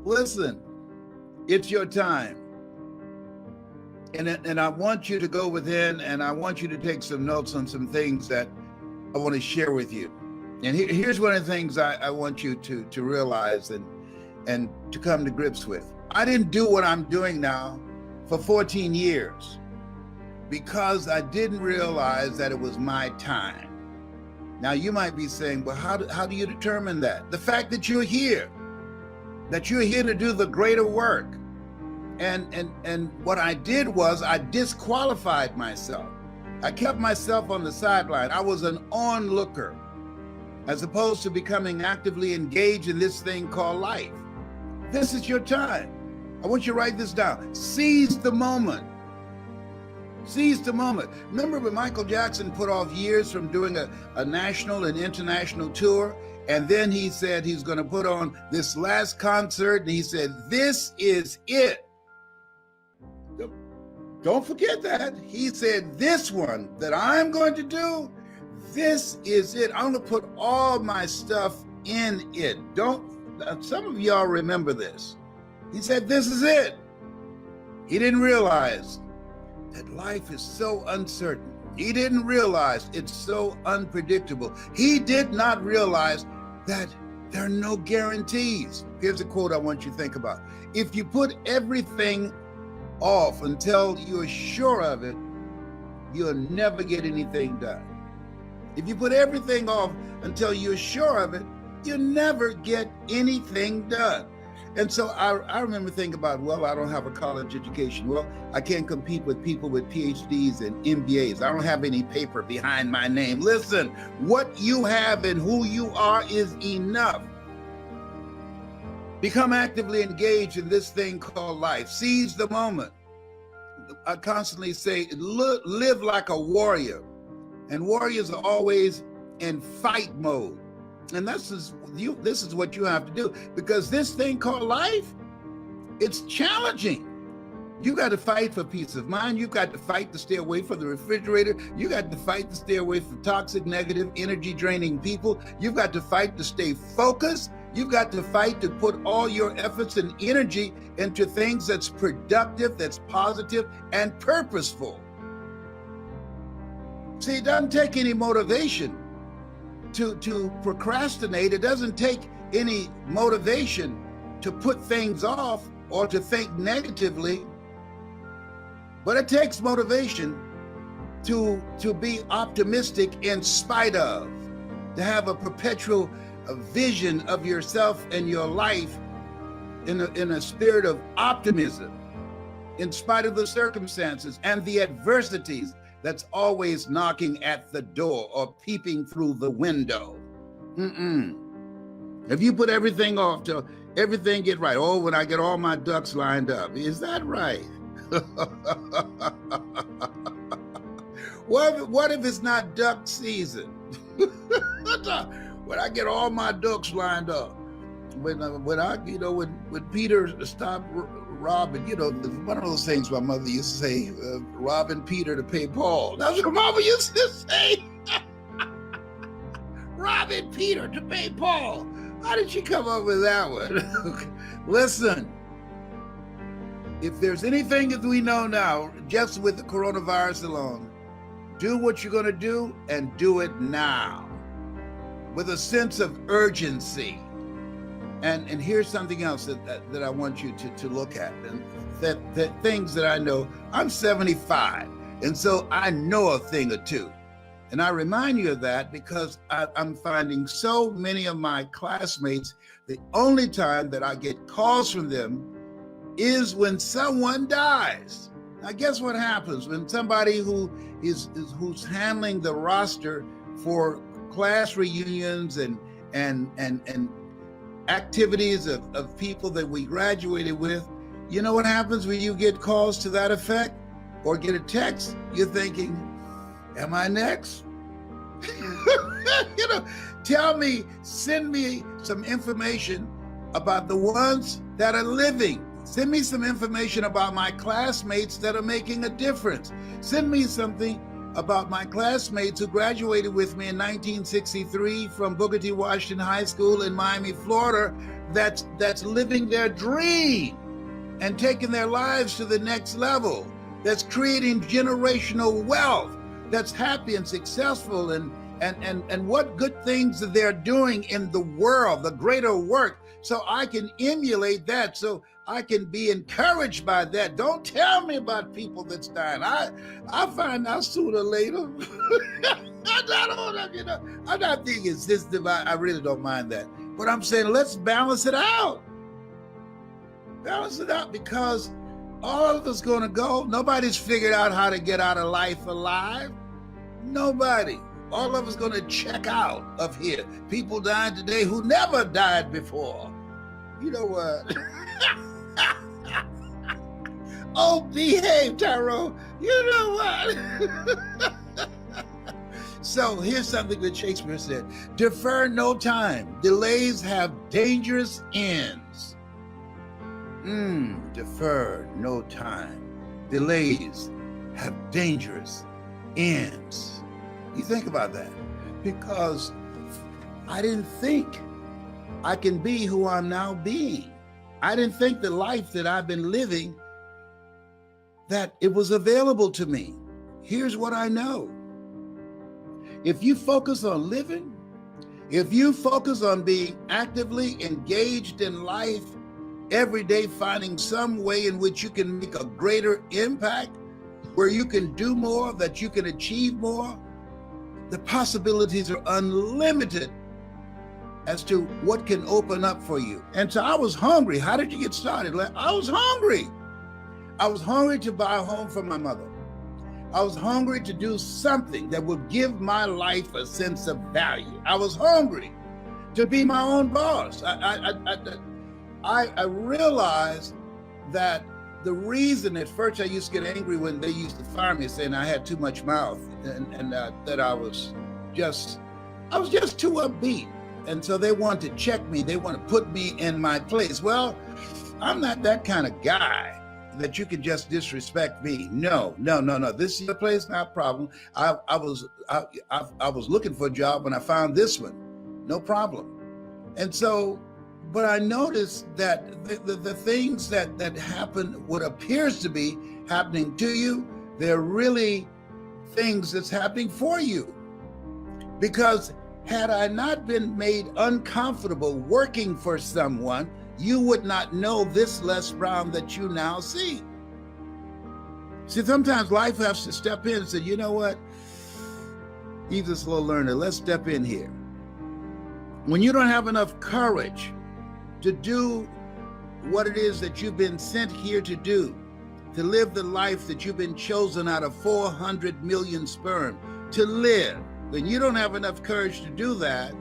Listen, it's your time. And I want you to go within, and I want you to take some notes on some things that I want to share with you. And here's one of the things I want you to realize and to come to grips with. I didn't do what I'm doing now for 14 years because I didn't realize that it was my time. Now you might be saying, well, how do you determine that? The fact that you're here to do the greater work. And what I did was I disqualified myself. I kept myself on the sideline. I was an onlooker as opposed to becoming actively engaged in this thing called life. This is your time. I want you to write this down. Seize the moment. Seize the moment. Remember when Michael Jackson put off years from doing a national and international tour? And then he said he's going to put on this last concert. And he said, this is it. Don't forget that. He said, this one that I'm going to do, this is it. I'm going to put all my stuff in it. Some of y'all remember this. He said, this is it. He didn't realize that life is so uncertain. He didn't realize it's so unpredictable. He did not realize that there are no guarantees. Here's a quote I want you to think about. If you put everything off until you're sure of it, you'll never get anything done. If you put everything off until you're sure of it, you'll never get anything done. And so I remember thinking about, well, I don't have a college education. Well, I can't compete with people with PhDs and MBAs. I don't have any paper behind my name. Listen, what you have and who you are is enough. Become actively engaged in this thing called life. Seize the moment. I constantly say, live like a warrior. And warriors are always in fight mode. And this is what you have to do, because this thing called life, it's challenging. You got to fight for peace of mind. You've got to fight to stay away from the refrigerator. You got to fight to stay away from toxic, negative, energy draining people. You've got to fight to stay focused. You've got to fight to put all your efforts and energy into things that's productive, that's positive, and purposeful. See, it doesn't take any motivation to procrastinate. It doesn't take any motivation to put things off or to think negatively, but it takes motivation to be optimistic in spite of, to have a perpetual vision of yourself and your life in a spirit of optimism, in spite of the circumstances and the adversities that's always knocking at the door or peeping through the window. If you put everything off till everything get right, oh, when I get all my ducks lined up, is that right? What if it's not duck season? When I get all my ducks lined up, when Peter stopped robbing, one of those things my mother used to say, robbing Peter to pay Paul. That's what Mama used to say. Robbing Peter to pay Paul. How did she come up with that one? Listen, if there's anything that we know now, just with the coronavirus alone, do what you're going to do and do it now with a sense of urgency. And here's something else that I want you to look at, and that things that I know. I'm 75, and so I know a thing or two. And I remind you of that because I'm finding so many of my classmates, the only time that I get calls from them is when someone dies. Now, guess what happens when somebody who's handling the roster for class reunions and activities of people that we graduated with? You know what happens when you get calls to that effect or get a text? You're thinking, am I next? Send me some information about the ones that are living. Send me some information about my classmates that are making a difference. Send me something about my classmates who graduated with me in 1963 from Booker T. Washington High School in Miami, Florida, that's living their dream and taking their lives to the next level, that's creating generational wealth, that's happy and successful, and what good things that they're doing in the world, the greater work, so I can emulate that, so I can be encouraged by that. Don't tell me about people that's dying. I find out sooner or later. I'm not being insistent. I really don't mind that. But I'm saying let's balance it out. Balance it out, because all of us going to go. Nobody's figured out how to get out of life alive. Nobody. All of us going to check out of here. People dying today who never died before. You know what? Oh, behave, Tyrone. You know what? So here's something that Shakespeare said. Defer no time. Delays have dangerous ends. Defer no time. Delays have dangerous ends. You think about that, because I didn't think I can be who I'm now being. I didn't think the life that I've been living, that it was available to me. Here's what I know. If you focus on living, if you focus on being actively engaged in life, every day finding some way in which you can make a greater impact, where you can do more, that you can achieve more, the possibilities are unlimited as to what can open up for you. And so I was hungry. How did you get started? I was hungry. I was hungry to buy a home for my mother. I was hungry to do something that would give my life a sense of value. I was hungry to be my own boss. I realized that the reason at first I used to get angry when they used to fire me, saying I had too much mouth, and that I was just too upbeat. And so they want to check me. They want to put me in my place. Well, I'm not that kind of guy that you can just disrespect me. No. This is your place, not a problem. I was looking for a job when I found this one. No problem. And so, but I noticed that the things that happen, what appears to be happening to you, they're really things that's happening for you. Because had I not been made uncomfortable working for someone, you would not know this Les Brown that you now see. See, sometimes life has to step in and say, you know what? He's a slow learner. Let's step in here. When you don't have enough courage to do what it is that you've been sent here to do, to live the life that you've been chosen out of 400 million sperm to live, when you don't have enough courage to do that,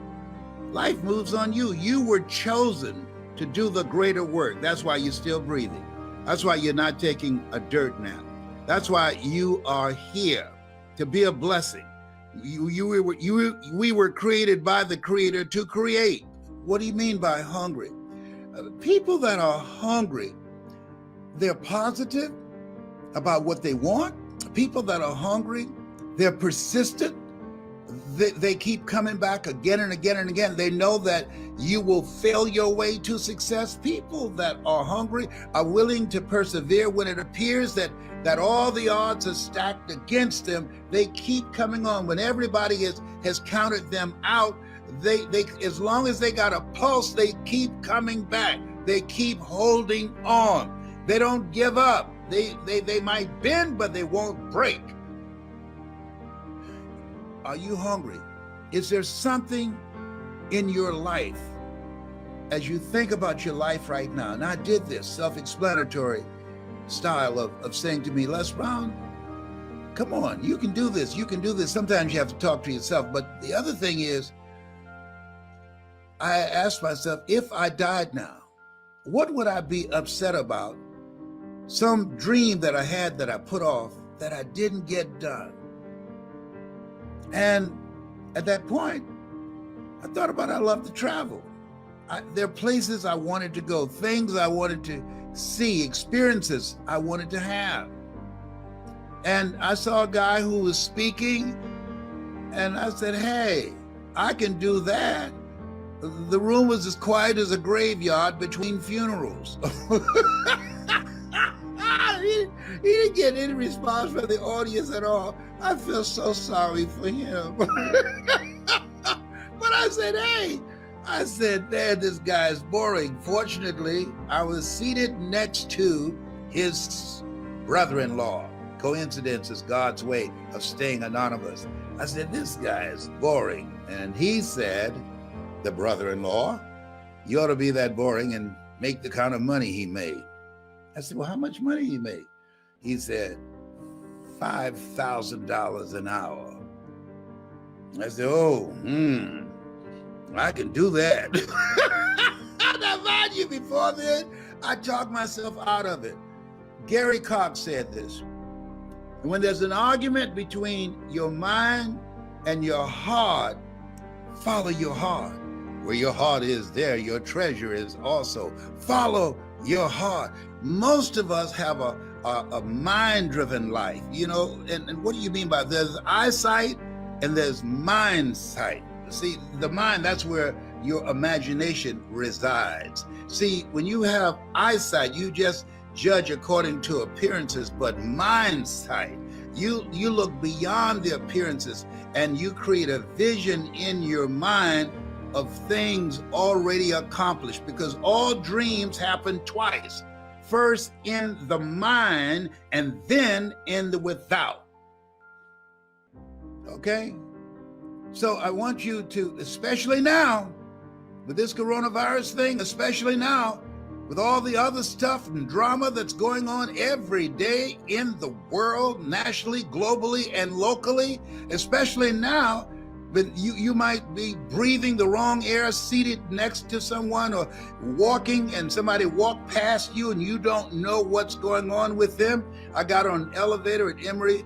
life moves on you. You were chosen to do the greater work. That's why you're still breathing. That's why you're not taking a dirt nap. That's why you are here, to be a blessing. We were created by the Creator to create. What do you mean by hungry? People that are hungry, they're positive about what they want. People that are hungry, they're persistent. They keep coming back again and again and again. They know that you will fail your way to success. People that are hungry are willing to persevere when it appears that all the odds are stacked against them. They keep coming on. When everybody has counted them out, they as long as they got a pulse, they keep coming back. They keep holding on. They don't give up. They might bend, but they won't break. Are you hungry? Is there something in your life, as you think about your life right now? And I did this self-explanatory style of saying to me, Les Brown, come on, you can do this. You can do this. Sometimes you have to talk to yourself. But the other thing is, I asked myself, if I died now, what would I be upset about? Some dream that I had that I put off that I didn't get done. And at that point, I thought about I love to travel. There are places I wanted to go, things I wanted to see, experiences I wanted to have. And I saw a guy who was speaking, and I said, hey, I can do that. The room was as quiet as a graveyard between funerals. He didn't get any response from the audience at all. I feel so sorry for him. But I said, hey, man, this guy is boring. Fortunately, I was seated next to his brother-in-law. Coincidence is God's way of staying anonymous. I said, this guy is boring. And he said, the brother-in-law, you ought to be that boring and make the kind of money he made. I said, well, how much money he made? He said, $5,000 an hour. I said, oh, I can do that. Now, mind you, before then, I talked myself out of it. Gary Cox said this. When there's an argument between your mind and your heart, follow your heart. Where your heart is, there your treasure is also. Follow your heart. Most of us have a mind-driven life, you know, and what do you mean by that? There's eyesight and there's mind sight. See, the mind, that's where your imagination resides. See, when you have eyesight, you just judge according to appearances, but mind sight, you look beyond the appearances and you create a vision in your mind of things already accomplished, because all dreams happen twice. First in the mind and then in the without. Okay? So I want you to, especially now, with this coronavirus thing, especially now, with all the other stuff and drama that's going on every day in the world, nationally, globally, and locally, especially now, but you might be breathing the wrong air seated next to someone, or walking and somebody walked past you and you don't know what's going on with them. I got on an elevator at Emory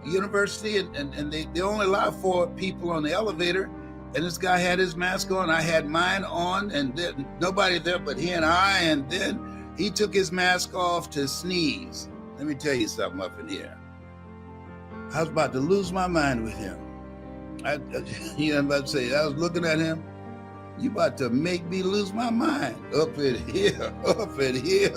University and they only allow 4 people on the elevator. And this guy had his mask on, I had mine on, and then nobody there but he and I. And then he took his mask off to sneeze. Let me tell you something up in here. I was about to lose my mind with him. I'm about to say, I was looking at him, you about to make me lose my mind. Up in here, up in here.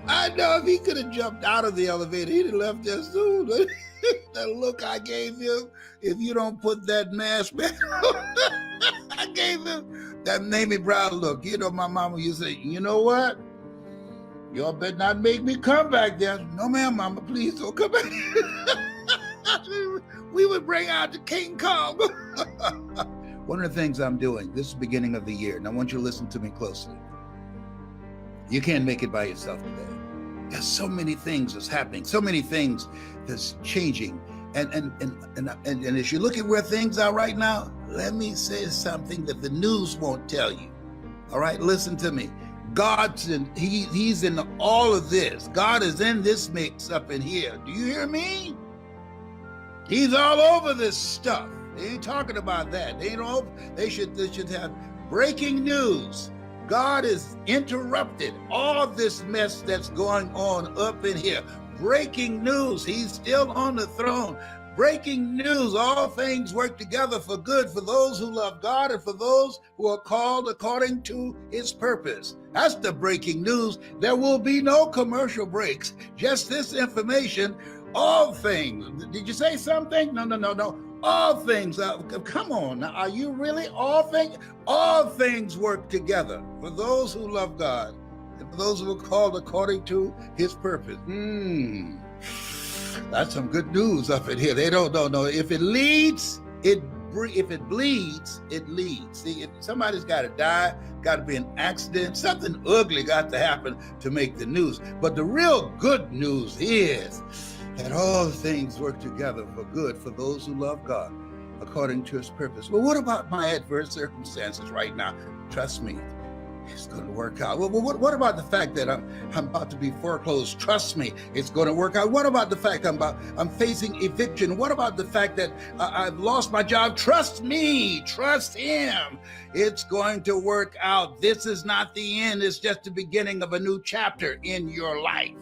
I know if he could have jumped out of the elevator, he'd have left there soon. The look I gave him, if you don't put that mask back on, I gave him that Mamie Brown look. You know, my mama used to say, you know what? Y'all better not make me come back there. No, ma'am, mama, please don't come back. We would bring out the King Kong. One of the things I'm doing, this is the beginning of the year, and I want you to listen to me closely. You can't make it by yourself today. There's so many things that's happening, so many things that's changing. And as you look at where things are right now, let me say something that the news won't tell you. All right, listen to me. God's in, he's in all of this. God is in this mix up in here. Do you hear me? He's all over this stuff. They ain't talking about that. They should have breaking news. God is interrupted all this mess that's going on up in here. Breaking news. He's still on the throne. Breaking news. All things work together for good for those who love God and for those who are called according to his purpose. That's the breaking news. There will be no commercial breaks. Just this information. All things. Did you say something? No. All things. Come on. Now, are you really all things? All things work together for those who love God and for those who are called according to his purpose. That's some good news up in here. They don't know. If it leads, if it bleeds, it leads. See, if somebody's got to die, got to be an accident, something ugly got to happen to make the news. But the real good news is that all things work together for good for those who love God according to his purpose. Well, what about my adverse circumstances right now? Trust me, it's going to work out. Well, what about the fact that I'm about to be foreclosed? Trust me, it's going to work out. What about the fact I'm facing eviction? What about the fact that I've lost my job? Trust me, trust him. It's going to work out. This is not the end. It's just the beginning of a new chapter in your life.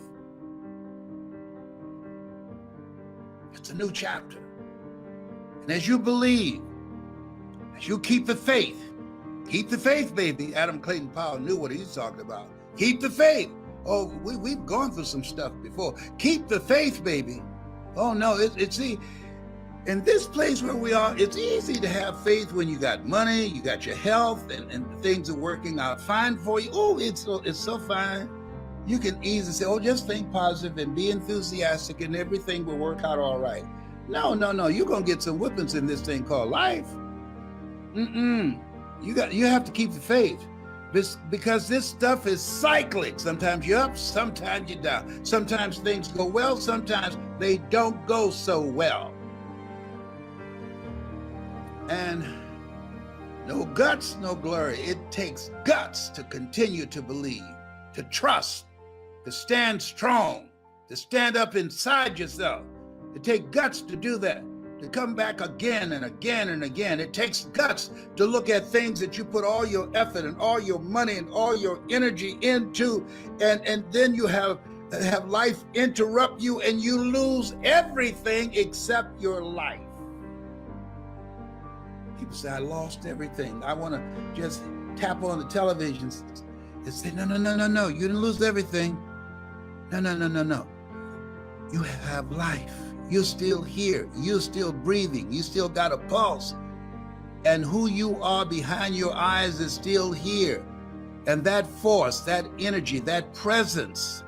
It's a new chapter. And as you believe, as you keep the faith, baby. Adam Clayton Powell knew what he's talking about. Keep the faith. Oh, we've gone through some stuff before. Keep the faith, baby. Oh no, it's see, in this place where we are, it's easy to have faith when you got money, you got your health, and things are working out fine for you. Oh, it's so fine. You can easily say, oh, just think positive and be enthusiastic and everything will work out all right. No. You're going to get some whippings in this thing called life. You have to keep the faith because this stuff is cyclic. Sometimes you're up, sometimes you're down. Sometimes things go well, sometimes they don't go so well. And no guts, no glory. It takes guts to continue to believe, to trust, to stand strong, to stand up inside yourself. It takes guts to do that, to come back again and again and again. It takes guts to look at things that you put all your effort and all your money and all your energy into, and then you have life interrupt you and you lose everything except your life. People say, I lost everything. I want to just tap on the television and say, no. You didn't lose everything. No. You have life. You're still here. You're still breathing. You still got a pulse. And who you are behind your eyes is still here. And that force, that energy, that presence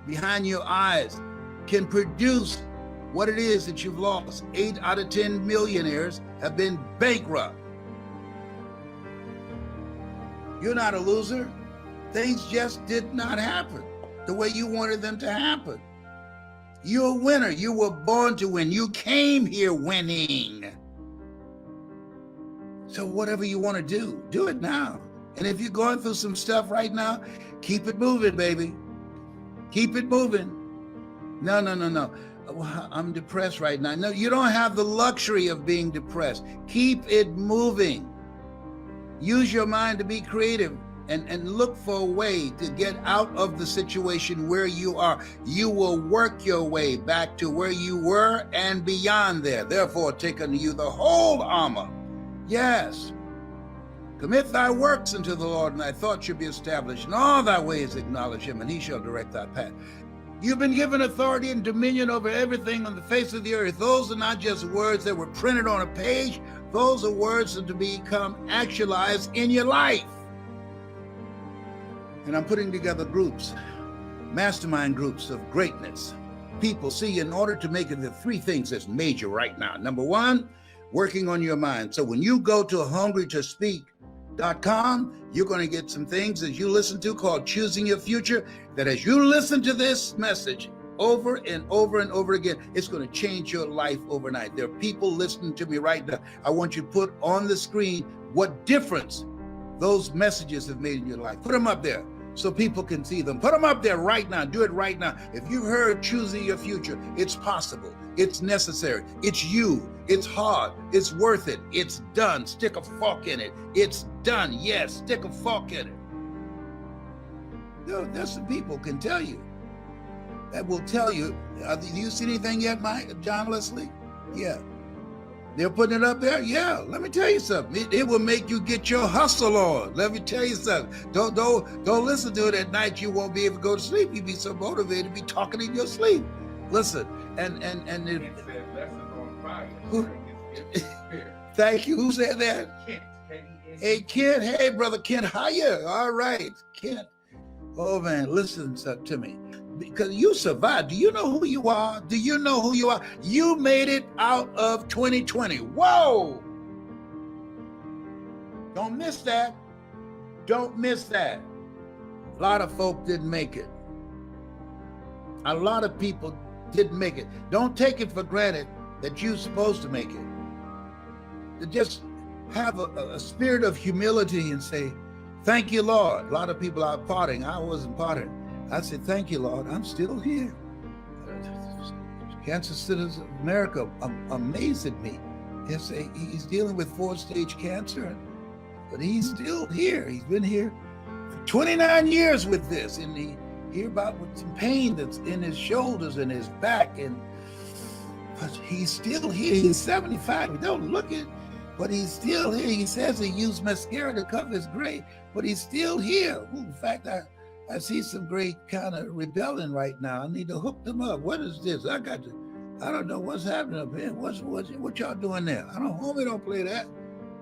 behind your eyes can produce what it is that you've lost. 8 out of 10 millionaires have been bankrupt. You're not a loser. Things just did not happen the way you wanted them to happen. You're a winner. You were born to win. You came here winning. So whatever you want to do it now. And if you're going through some stuff right now, keep it moving, baby. Keep it moving. No. I'm depressed right now. No, you don't have the luxury of being depressed. Keep it moving. Use your mind to be creative and look for a way to get out of the situation where you are. You will work your way back to where you were and beyond there. Therefore, take unto you the whole armor. Yes. Commit thy works unto the Lord, and thy thoughts shall be established. In all thy ways acknowledge him, and he shall direct thy path. You've been given authority and dominion over everything on the face of the earth. Those are not just words that were printed on a page. Those are words that to become actualized in your life. And I'm putting together groups, mastermind groups of greatness. People, see, in order to make it, the 3 things that's major right now. Number 1, working on your mind. So when you go to hungrytospeak.com, you're going to get some things that you listen to called Choosing Your Future, that as you listen to this message over and over and over again, it's going to change your life overnight. There are people listening to me right now. I want you to put on the screen what difference those messages have made in your life. Put them up there so people can see them. Put them up there right now. Do it right now. If you've heard Choosing Your Future, it's possible. It's necessary. It's you. It's hard. It's worth it. It's done. Stick a fork in it. It's done. Yes, stick a fork in it. There's some people can tell you, that will tell you. Do you see anything yet, John Leslie? Yeah. They're putting it up there? Yeah. Let me tell you something. It will make you get your hustle on. Let me tell you something. Don't listen to it at night. You won't be able to go to sleep. You'll be so motivated to be talking in your sleep. Listen, and it said lessons on fire. Thank you. Who said that? Kent. Hey, Kent. Hey, brother Kent. Hiya. All right, Kent. Oh man, listen to me. Because you survived. Do you know who you are? Do you know who you are? You made it out of 2020. Whoa! Don't miss that. Don't miss that. A lot of folk didn't make it. A lot of people didn't make it. Don't take it for granted that you're supposed to make it. To just have a spirit of humility and say, thank you, Lord. A lot of people are partying. I wasn't partying. I said, thank you, Lord. I'm still here. Cancer Centers of America amazed at me. He's dealing with 4-stage cancer, but he's still here. He's been here for 29 years with this, and he hear about with some pain that's in his shoulders and his back, and But he's still here. He's 75. He don't look it, but he's still here. He says he used mascara to cover his gray, but he's still here. Ooh, in fact, I see some gray kind of rebelling right now. I need to hook them up. What is this? I don't know what's happening up here. What y'all doing there? Homie, don't play that.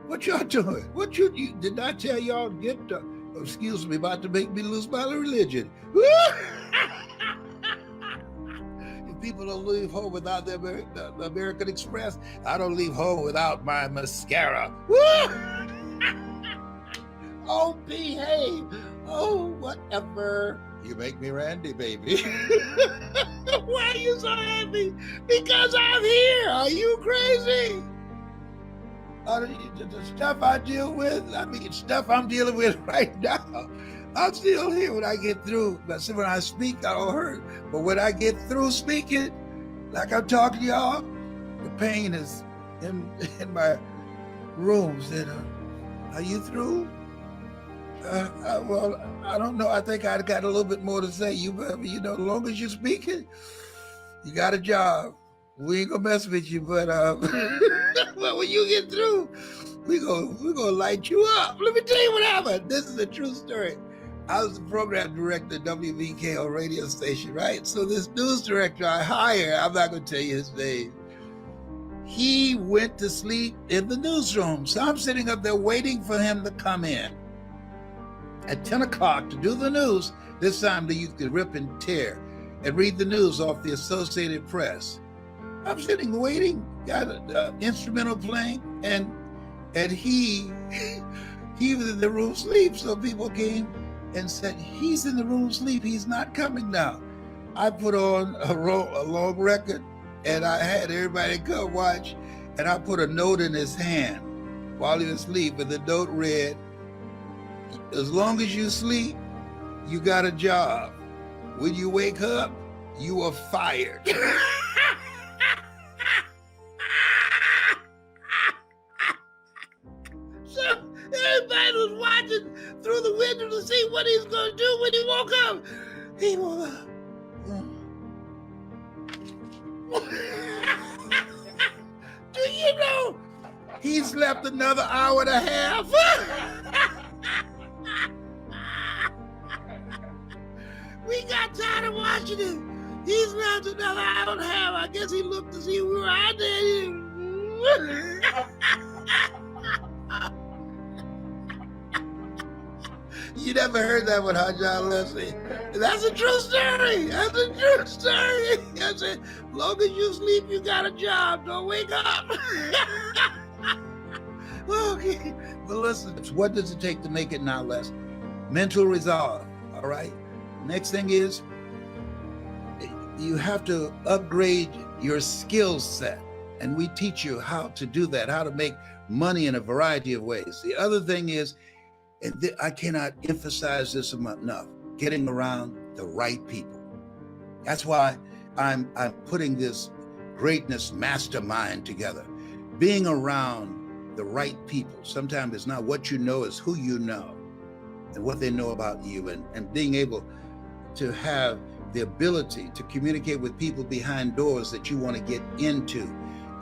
What y'all doing? What you did I tell y'all get excuse me, about to make me lose my religion. If people don't leave home without the American Express, I don't leave home without my mascara. Oh, behave. Oh, whatever. You make me Randy, baby. Why are you so happy? Because I'm here. Are you crazy? The stuff I deal with, stuff I'm dealing with right now, I'm still here when I get through. But see, when I speak, I don't hurt. But when I get through speaking, like I'm talking to y'all, the pain is in my rooms. And are you through? Well, I don't know. I think I got a little bit more to say. You know, as long as you're speaking, you got a job. We ain't gonna mess with you, but but when you get through, we're gonna light you up. Let me tell you what happened. This is a true story. I was the program director at WVKO radio station, right? So this news director I hired, I'm not gonna tell you his name. He went to sleep in the newsroom. So I'm sitting up there waiting for him to come in at 10 o'clock to do the news. This time you could rip and tear and read the news off the Associated Press. I'm sitting waiting, got an instrumental playing, and he was in the room sleep. So people came and said, he's in the room sleep, he's not coming now. I put on a long record, and I had everybody come watch, and I put a note in his hand while he was asleep, and the note read, as long as you sleep, you got a job. When you wake up, you are fired. Everybody was watching through the window to see what he's going to do when he woke up. He woke up. Do you know he slept another hour and a half? We got tired of watching him. He slept another hour and a half. I guess he looked to see we were out there. You never heard that one, huh, John Leslie? That's a true story. That's a true story. I said, as long as you sleep, you got a job. Don't wake up. Okay. But listen, what does it take to make it now, Les? Mental resolve, all right? Next thing is, you have to upgrade your skill set. And we teach you how to do that, how to make money in a variety of ways. The other thing is, and I cannot emphasize this enough, getting around the right people. That's why I'm putting this greatness mastermind together. Being around the right people. Sometimes it's not what you know, it's who you know and what they know about you, and being able to have the ability to communicate with people behind doors that you want to get into,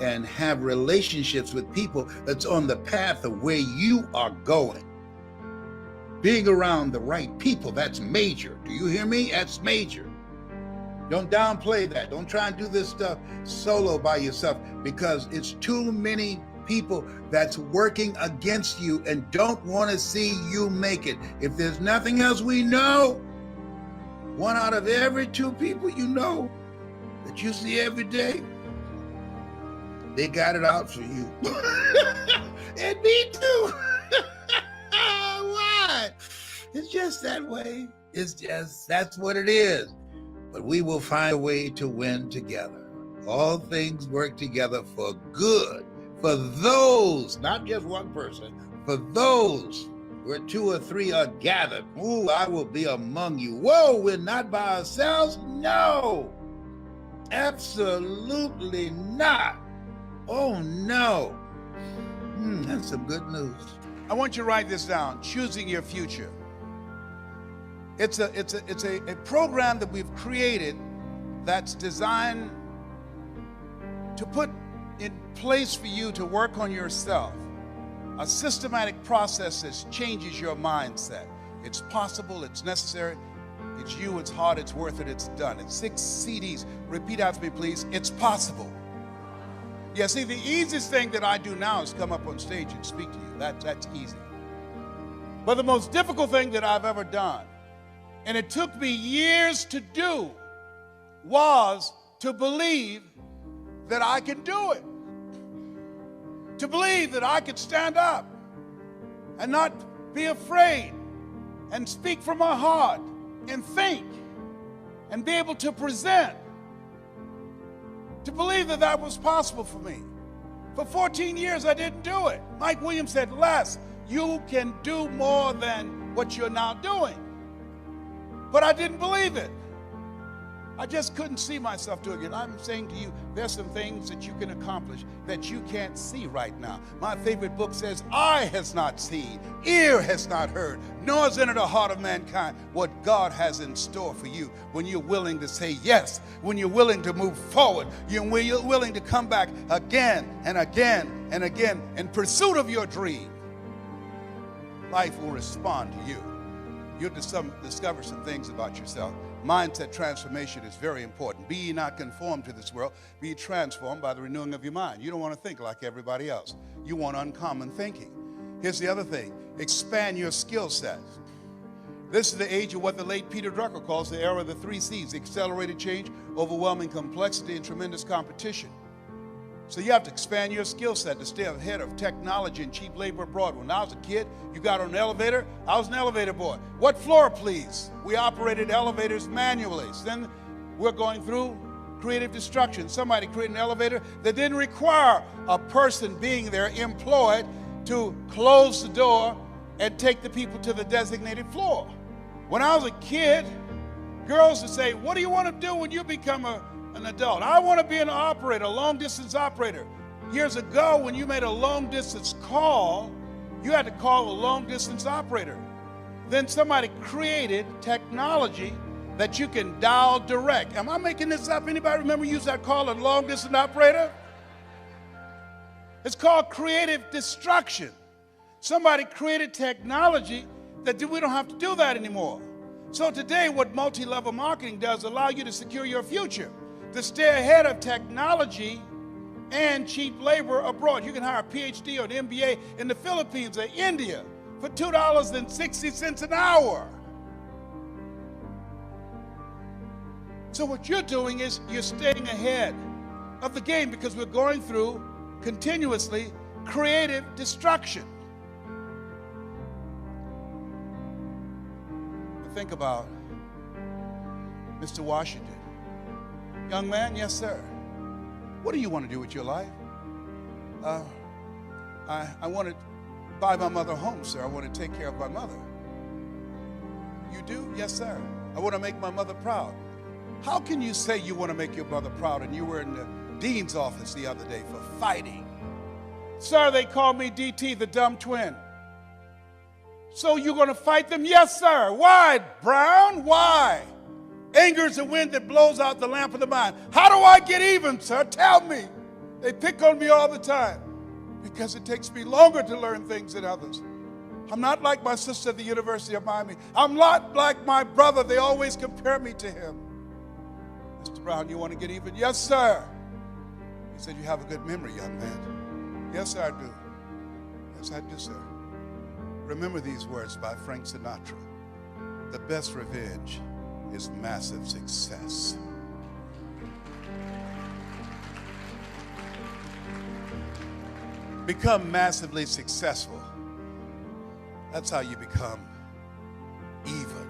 and have relationships with people that's on the path of where you are going. Being around the right people, that's major. Do you hear me? That's major. Don't downplay that. Don't try and do this stuff solo by yourself, because it's too many people that's working against you and don't want to see you make it. If there's nothing else we know, 1 out of every 2 people you know that you see every day, they got it out for you. And me too. Why? It's just that way. That's what it is. But we will find a way to win together. All things work together for good, for those, not just one person, for those where 2 or 3 are gathered. Ooh, I will be among you. Whoa, we're not by ourselves? No, absolutely not. Oh no. That's some good news. I want you to write this down, choosing your future. It's a program that we've created that's designed to put in place for you to work on yourself a systematic process that changes your mindset. It's possible, it's necessary, it's you, it's hard, it's worth it, it's done. It's 6 CDs. Repeat after me, please. It's possible. Yeah, see, the easiest thing that I do now is come up on stage and speak to you. That's easy. But the most difficult thing that I've ever done, and it took me years to do, was to believe that I can do it. To believe that I could stand up and not be afraid and speak from my heart and think and be able to present. To believe that that was possible for me. For 14 years, I didn't do it. Mike Williams said, Les, you can do more than what you're now doing. But I didn't believe it. I just couldn't see myself doing it. I'm saying to you, there's some things that you can accomplish that you can't see right now. My favorite book says, eye has not seen, ear has not heard, nor has entered the heart of mankind what God has in store for you when you're willing to say yes, when you're willing to move forward, when you're willing to come back again and again and again in pursuit of your dream. Life will respond to you. You'll discover some things about yourself. Mindset transformation is very important. Be ye not conformed to this world. Be ye transformed by the renewing of your mind. You don't want to think like everybody else. You want uncommon thinking. Here's the other thing. Expand your skill set. This is the age of what the late Peter Drucker calls the era of the 3 C's. Accelerated change, overwhelming complexity, and tremendous competition. So you have to expand your skill set to stay ahead of technology and cheap labor abroad. When I was a kid, you got on an elevator, I was an elevator boy. What floor, please? We operated elevators manually. So then we're going through creative destruction. Somebody created an elevator that didn't require a person being there employed to close the door and take the people to the designated floor. When I was a kid, girls would say, what do you want to do when you become an adult? I want to be an operator, a long-distance operator. Years ago, when you made a long-distance call, you had to call a long-distance operator. Then somebody created technology that you can dial direct. Am I making this up? Anybody remember use that call a long-distance operator? It's called creative destruction. Somebody created technology that we don't have to do that anymore. So today, what multi-level marketing does allow you to secure your future, to stay ahead of technology and cheap labor abroad. You can hire a PhD or an MBA in the Philippines or India for $2.60 an hour. So what you're doing is you're staying ahead of the game because we're going through continuously creative destruction. Think about Mr. Washington. Young man, yes, sir. What do you want to do with your life? I want to buy my mother a home, sir. I want to take care of my mother. You do? Yes, sir. I want to make my mother proud. How can you say you want to make your mother proud and you were in the dean's office the other day for fighting? Sir, they call me DT, the dumb twin. So you're going to fight them? Yes, sir. Why, Brown? Why? Anger is the wind that blows out the lamp of the mind. How do I get even, sir? Tell me. They pick on me all the time because it takes me longer to learn things than others. I'm not like my sister at the University of Miami. I'm not like my brother. They always compare me to him. Mr. Brown, you want to get even? Yes, sir. He said, you have a good memory, young man. Yes, I do. Yes, I do, sir. Remember these words by Frank Sinatra. The best revenge is massive success. Become massively successful. That's how you become even.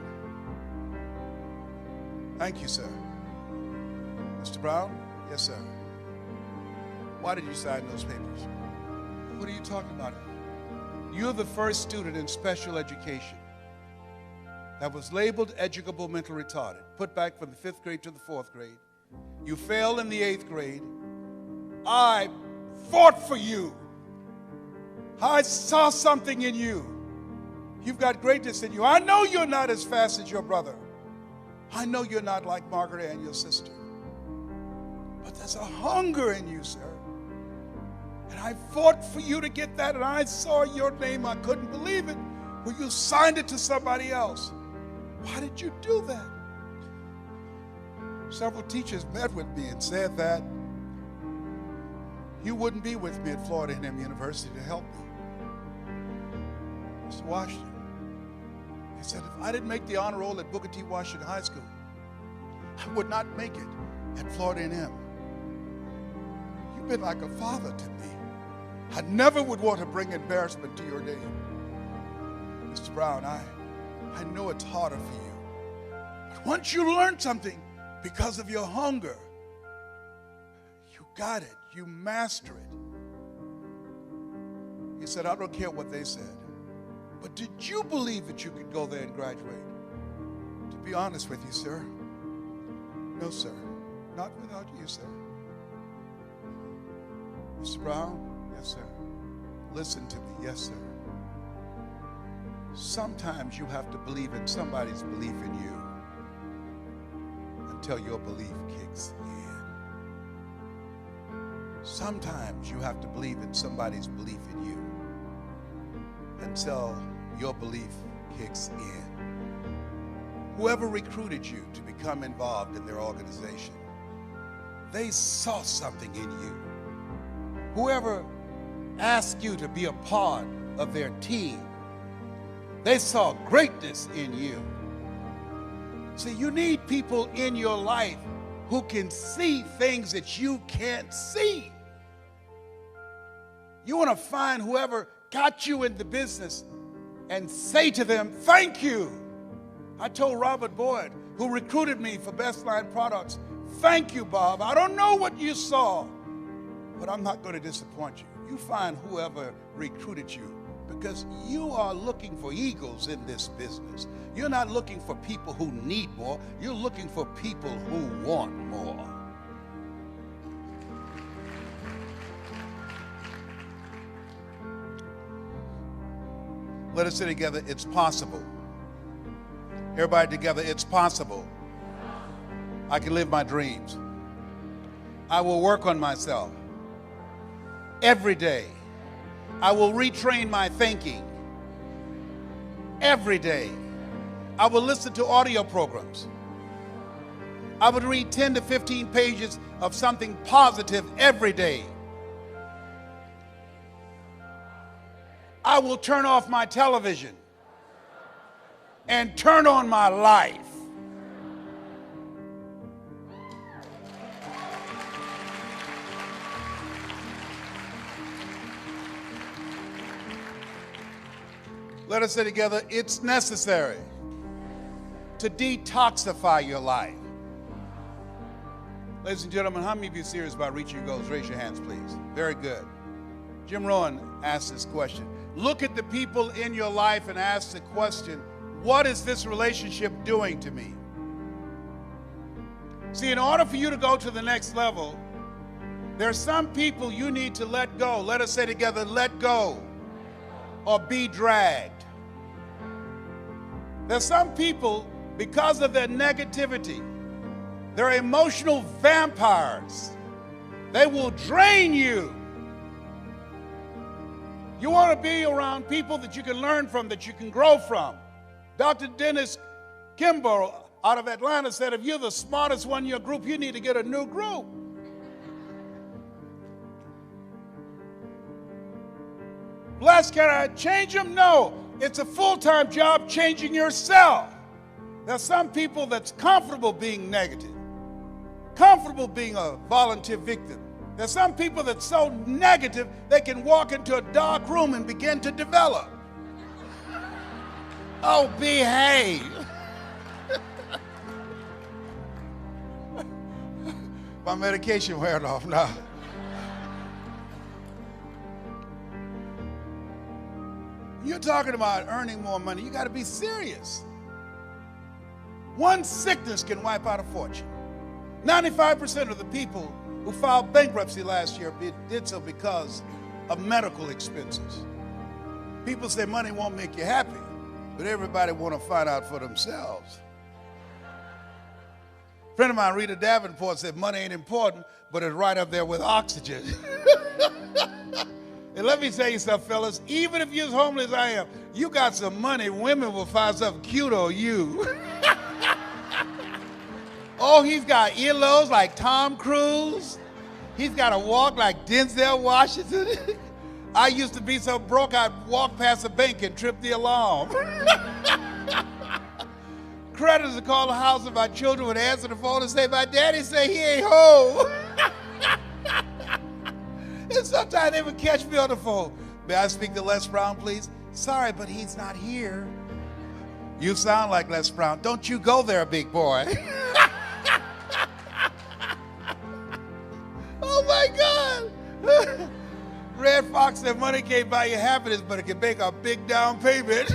Thank you, sir. Mr. Brown? Yes, sir. Why did you sign those papers? What are you talking about? You're the first student in special education that was labeled educable mental retarded, put back from the 5th grade to the 4th grade. You failed in the 8th grade. I fought for you. I saw something in you. You've got greatness in you. I know you're not as fast as your brother. I know you're not like Margaret Ann, your sister. But there's a hunger in you, sir. And I fought for you to get that, and I saw your name. I couldn't believe it. Well, you signed it to somebody else. Why did you do that? Several teachers met with me and said that you wouldn't be with me at Florida A&M University to help me. Mr. Washington, he said, if I didn't make the honor roll at Booker T. Washington High School, I would not make it at Florida A&M. You've been like a father to me. I never would want to bring embarrassment to your name. Mr. Brown, I know it's harder for you. But once you learn something, because of your hunger, you got it. You master it. He said, I don't care what they said. But did you believe that you could go there and graduate? To be honest with you, sir, no, sir. Not without you, sir. Mr. Brown, yes, sir. Listen to me, yes, sir. Sometimes you have to believe in somebody's belief in you until your belief kicks in. Sometimes you have to believe in somebody's belief in you until your belief kicks in. Whoever recruited you to become involved in their organization, they saw something in you. Whoever asked you to be a part of their team, they saw greatness in you. See, you need people in your life who can see things that you can't see. You want to find whoever got you in the business and say to them, thank you. I told Robert Boyd, who recruited me for Best Line Products, thank you, Bob. I don't know what you saw, but I'm not going to disappoint you. You find whoever recruited you, because you are looking for eagles in this business. You're not looking for people who need more. You're looking for people who want more. Let us say together, it's possible. Everybody together, it's possible. I can live my dreams. I will work on myself every day. I will retrain my thinking every day. I will listen to audio programs. I would read 10 to 15 pages of something positive every day. I will turn off my television and turn on my life. Let us say together, it's necessary to detoxify your life. Ladies and gentlemen, how many of you are serious about reaching your goals? Raise your hands, please. Very good. Jim Rohn asked this question. Look at the people in your life and ask the question, what is this relationship doing to me? See, in order for you to go to the next level, there are some people you need to let go. Let us say together, let go or be dragged. There's some people, because of their negativity, they're emotional vampires. They will drain you. You want to be around people that you can learn from, that you can grow from. Dr. Dennis Kimbrough out of Atlanta said, if you're the smartest one in your group, you need to get a new group. Les, can I change them? No. It's a full-time job changing yourself. There's some people that's comfortable being negative, comfortable being a volunteer victim. There's some people that's so negative they can walk into a dark room and begin to develop. Oh, behave. My medication wearing off now. You're talking about earning more money. You got to be serious. One sickness can wipe out a fortune. 95% of the people who filed bankruptcy last year did so because of medical expenses. People say money won't make you happy, but everybody want to find out for themselves. friend of mine, Rita Davenport, said money ain't important, but it's right up there with oxygen. And let me tell you something, fellas, even if you're as homeless as I am, you got some money, women will find something cute on you. Oh, he's got earlobes like Tom Cruise. He's got a walk like Denzel Washington. I used to be so broke, I'd walk past a bank and trip the alarm. Creditors would call the house and my children would answer the phone and say, my daddy say he ain't home. And sometimes they would catch me on the phone. May I speak to Les Brown, please? Sorry, but he's not here. You sound like Les Brown. Don't you go there, big boy. Oh my God. Red Fox said money can't buy you happiness, but it can make a big down payment.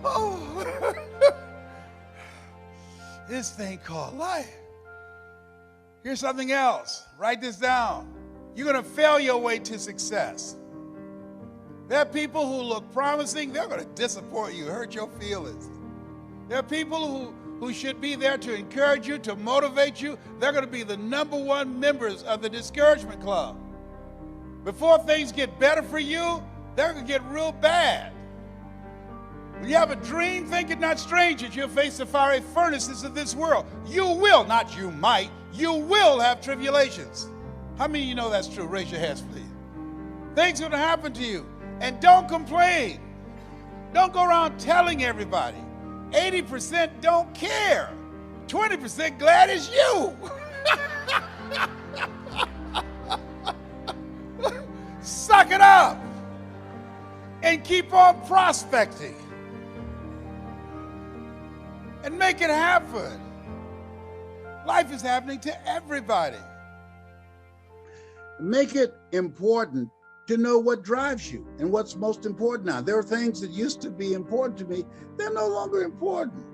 Oh. This thing called life. Here's something else. Write this down. You're going to fail your way to success. There are people who look promising. They're going to disappoint you, hurt your feelings. There are people who should be there to encourage you, to motivate you. They're going to be the #1 members of the discouragement club. Before things get better for you, they're going to get real bad. When you have a dream, think it not strange that you'll face the fiery furnaces of this world. You will, not you might, you will have tribulations. How many of you know that's true? Raise your hands, please. Things are going to happen to you. And don't complain. Don't go around telling everybody. 80% don't care. 20% glad it's you. Suck it up and keep on prospecting and make it happen. Life is happening to everybody. Make it important to know what drives you and what's most important now. There are things that used to be important to me, they're no longer important.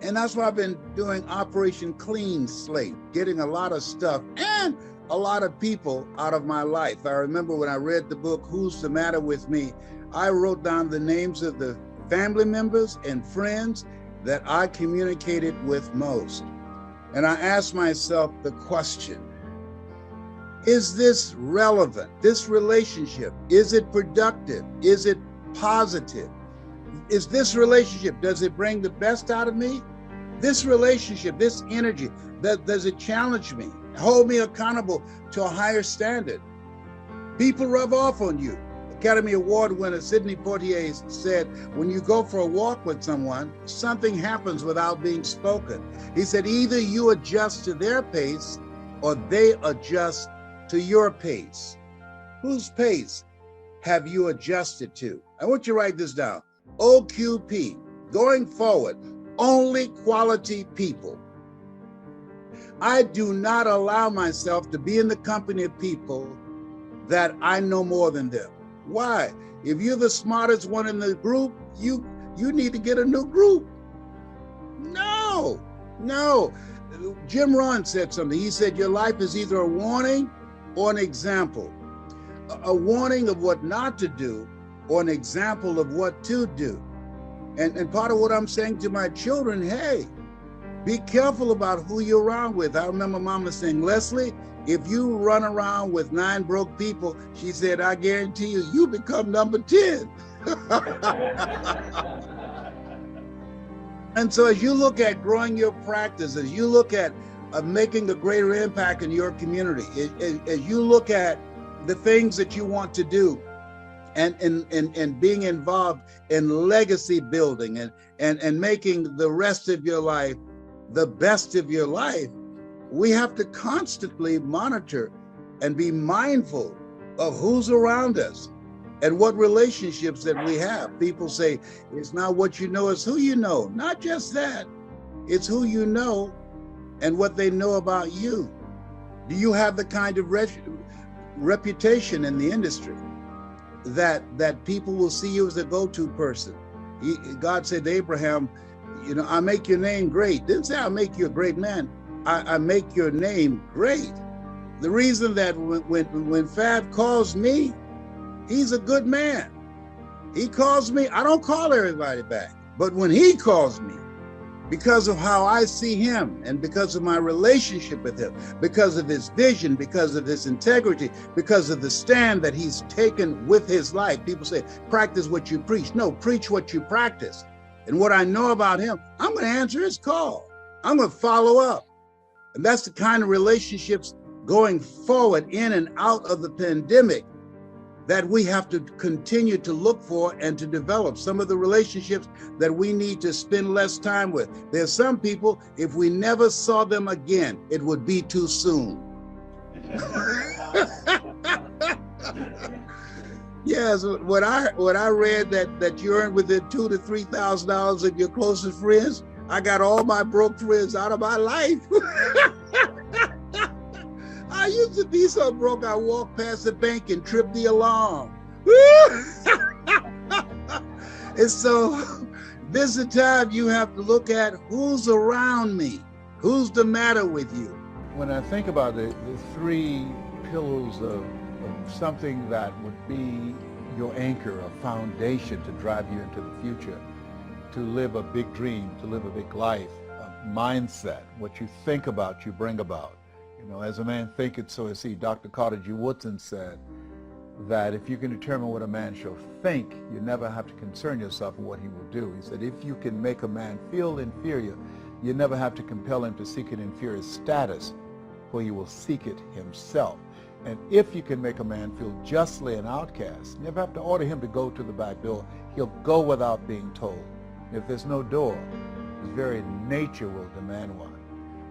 And that's why I've been doing Operation Clean Slate, getting a lot of stuff and a lot of people out of my life. I remember when I read the book, Who's the Matter with Me? I wrote down the names of the family members and friends that I communicated with most. And I asked myself the question, is this relevant? This relationship, is it productive? Is it positive? Is this relationship, does it bring the best out of me? This relationship, this energy, does it challenge me? Hold me accountable to a higher standard? People rub off on you. Academy Award winner Sidney Poitier said, when you go for a walk with someone, something happens without being spoken. He said, either you adjust to their pace or they adjust to your pace. Whose pace have you adjusted to? I want you to write this down. OQP, going forward, only quality people. I do not allow myself to be in the company of people that I know more than them. Why? If you're the smartest one in the group, you need to get a new group. No. Jim Rohn said something. He said, your life is either a warning or an example. A warning of what not to do or an example of what to do. And part of what I'm saying to my children, hey, be careful about who you're around with. I remember Mama saying, Leslie, if you run around with 9 broke people, she said, I guarantee you become number 10. And so as you look at growing your practice, as you look at making a greater impact in your community, as you look at the things that you want to do and being involved in legacy building and making the rest of your life the best of your life, we have to constantly monitor and be mindful of who's around us and what relationships that we have. People say, it's not what you know, it's who you know. Not just that, it's who you know and what they know about you. Do you have the kind of reputation in the industry that people will see you as a go-to person? God said to Abraham, I make your name great. Didn't say I'll make you a great man. I make your name great. The reason that when Fab calls me, he's a good man. He calls me, I don't call everybody back But when he calls me, because of how I see him and because of my relationship with him, because of his vision, because of his integrity, because of the stand that he's taken with his life. People say, practice what you preach. No, preach what you practice. And what I know about him, I'm going to answer his call. I'm going to follow up. And that's the kind of relationships going forward in and out of the pandemic that we have to continue to look for and to develop. Some of the relationships that we need to spend less time with. There's some people, if we never saw them again, it would be too soon. Yes, when I read that you earn within $2,000 to $3,000 of your closest friends, I got all my broke friends out of my life. I used to be so broke, I walked past the bank and tripped the alarm. And so this is the time you have to look at who's around me, who's the matter with you. When I think about the three pillars of something that would be your anchor, a foundation to drive you into the future, to live a big dream, to live a big life, a mindset, what you think about, you bring about. You know, as a man thinketh, so is he. Dr. Carter G. Woodson said that if you can determine what a man shall think, you never have to concern yourself with what he will do. He said, if you can make a man feel inferior, you never have to compel him to seek an inferior status, for he will seek it himself. And if you can make a man feel justly an outcast, you never have to order him to go to the back door. He'll go without being told. If there's no door, his very nature will demand one.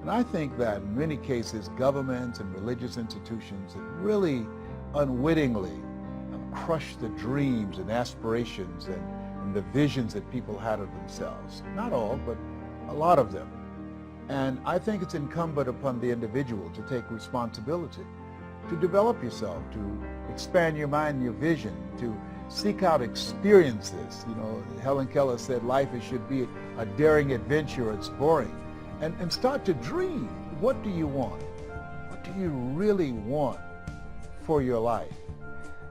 And I think that in many cases, governments and religious institutions have really unwittingly crushed the dreams and aspirations and the visions that people had of themselves. Not all, but a lot of them. And I think it's incumbent upon the individual to take responsibility, to develop yourself, to expand your mind and your vision, to seek out experiences. You know, Helen Keller said life should be a daring adventure, it's boring. And start to dream. What do you want? What do you really want for your life?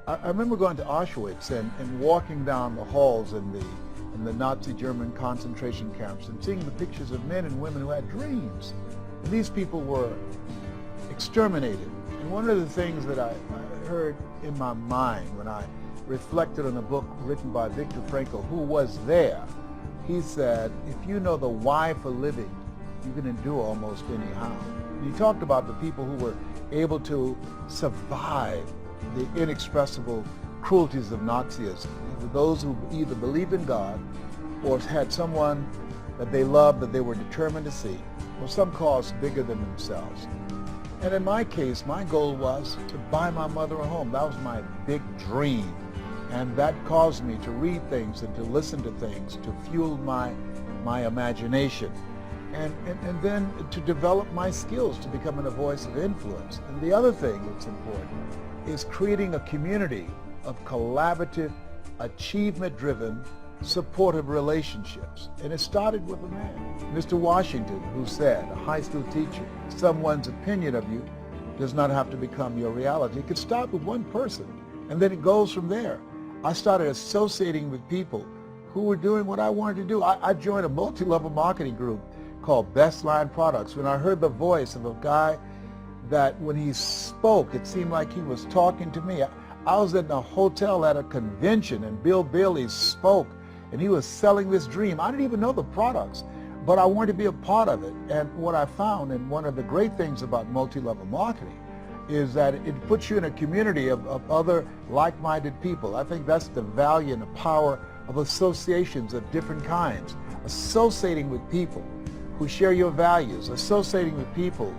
I remember going to Auschwitz and walking down the halls in the Nazi German concentration camps and seeing the pictures of men and women who had dreams. And these people were exterminated. And one of the things that I heard in my mind when I reflected on a book written by Viktor Frankl, who was there, he said, if you know the why for living, you can endure almost anyhow. He talked about the people who were able to survive the inexpressible cruelties of Nazism. Those who either believed in God or had someone that they loved that they were determined to see, or some cause bigger than themselves. And in my case, my goal was to buy my mother a home. That was my big dream. And that caused me to read things and to listen to things, to fuel my imagination. And then to develop my skills to becoming a voice of influence. And the other thing that's important is creating a community of collaborative, achievement-driven, supportive relationships. And it started with a man, Mr. Washington, who said, a high school teacher, someone's opinion of you does not have to become your reality. It could start with one person, and then it goes from there. I started associating with people who were doing what I wanted to do. I joined a multi-level marketing group called Best Line Products. When I heard the voice of a guy that when he spoke, it seemed like he was talking to me. I was in a hotel at a convention and Bill Bailey spoke and he was selling this dream. I didn't even know the products, but I wanted to be a part of it. And what I found, and one of the great things about multi-level marketing, is that it puts you in a community of other like-minded people. I think that's the value and the power of associations of different kinds. Associating with people who share your values, associating with people,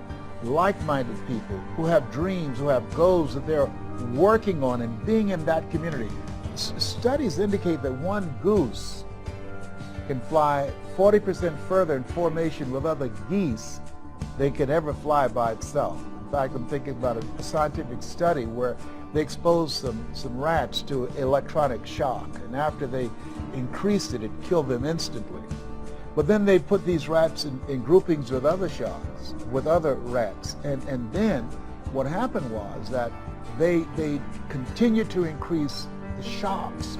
like-minded people who have dreams, who have goals that they're working on, and being in that community. Studies indicate that one goose can fly 40% further in formation with other geese than can ever fly by itself. In fact, I'm thinking about a scientific study where they exposed some rats to electronic shock, and after they increased it, it killed them instantly. But then they put these rats in groupings with other sharks, with other rats. And then what happened was that they continued to increase the shocks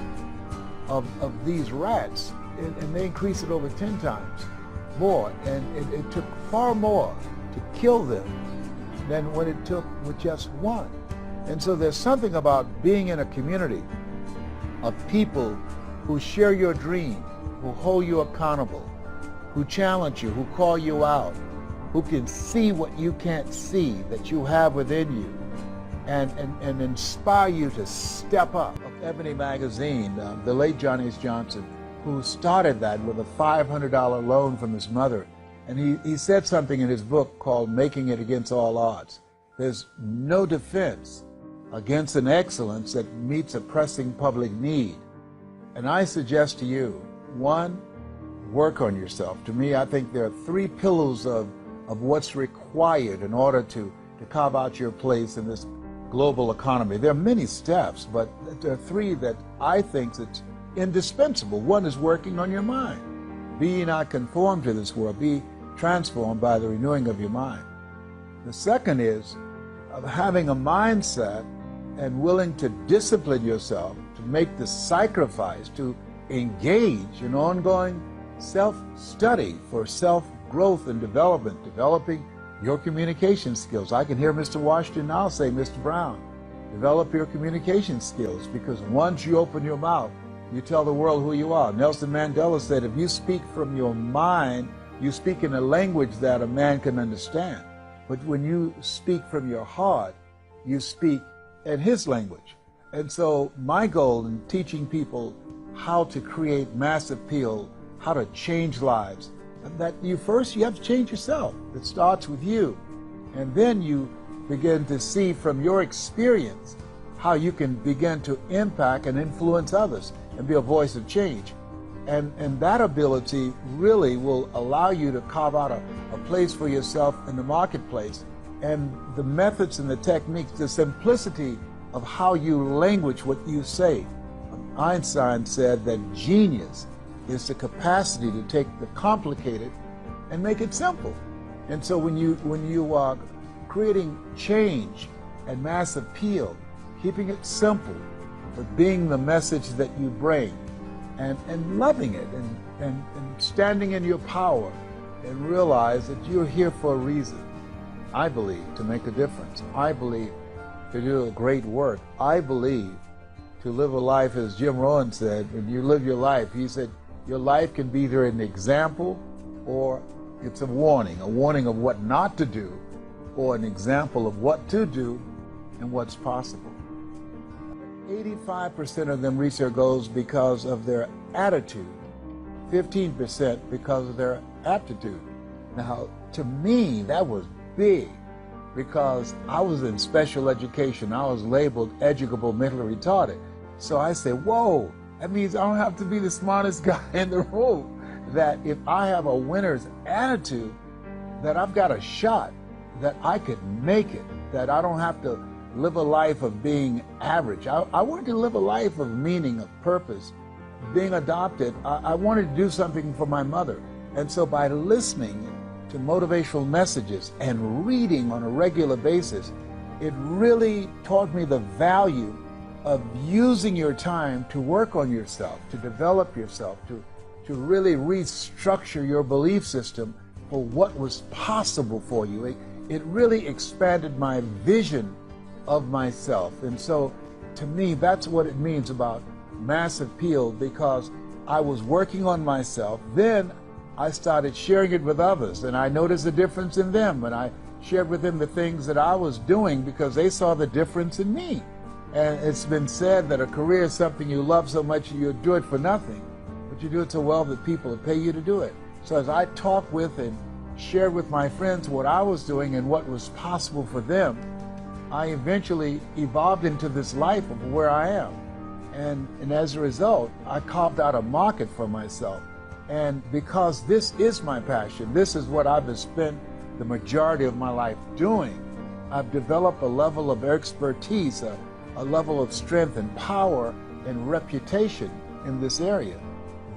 of these rats and they increased it over 10 times more. And it took far more to kill them than what it took with just one. And so there's something about being in a community of people who share your dream, who hold you accountable, who challenge you, who call you out, who can see what you can't see that you have within you, and inspire you to step up. Ebony Magazine, the late John H. Johnson, who started that with a $500 loan from his mother. And he said something in his book called Making It Against All Odds. There's no defense against an excellence that meets a pressing public need. And I suggest to you, one, work on yourself. To me, I think there are three pillars of what's required in order to carve out your place in this global economy. There are many steps, but there are three that I think that's indispensable. One is working on your mind. Be ye not conformed to this world, be transformed by the renewing of your mind. The second is of having a mindset and willing to discipline yourself, to make the sacrifice, to engage in ongoing self-study for self-growth and development, developing your communication skills. I can hear Mr. Washington now say, Mr. Brown, develop your communication skills, because once you open your mouth, you tell the world who you are. Nelson Mandela said, if you speak from your mind, you speak in a language that a man can understand. But when you speak from your heart, you speak in his language. And so my goal in teaching people how to create mass appeal, how to change lives, that you have to change yourself. It starts with you. And then you begin to see from your experience how you can begin to impact and influence others and be a voice of change. And that ability really will allow you to carve out a place for yourself in the marketplace. And the methods and the techniques, the simplicity of how you language what you say. Einstein said that genius is the capacity to take the complicated and make it simple. And so when you are creating change and mass appeal, keeping it simple, but being the message that you bring, and loving it, and standing in your power, and realize that you're here for a reason. I believe to make a difference. I believe to do a great work. I believe to live a life, as Jim Rohn said, when you live your life, he said, your life can be either an example or it's a warning of what not to do, or an example of what to do and what's possible. 85% of them reach their goals because of their attitude, 15% because of their aptitude. Now, to me, that was big, because I was in special education. I was labeled educable mentally retarded. So I said, whoa, that means I don't have to be the smartest guy in the room. That if I have a winner's attitude, that I've got a shot, that I could make it, that I don't have to live a life of being average. I wanted to live a life of meaning, of purpose. Being adopted, I wanted to do something for my mother. And so by listening to motivational messages and reading on a regular basis, it really taught me the value of using your time to work on yourself, to develop yourself, to really restructure your belief system for what was possible for you. It really expanded my vision of myself. And so to me, that's what it means about mass appeal, because I was working on myself. Then I started sharing it with others, and I noticed a difference in them, and I shared with them the things that I was doing because they saw the difference in me. And it's been said that a career is something you love so much you do it for nothing, but you do it so well that people will pay you to do it. So as I talked with and shared with my friends what I was doing and what was possible for them, I eventually evolved into this life of where I am. And as a result, I carved out a market for myself. And because this is my passion, this is what I've spent the majority of my life doing, I've developed a level of expertise, a level of strength and power and reputation in this area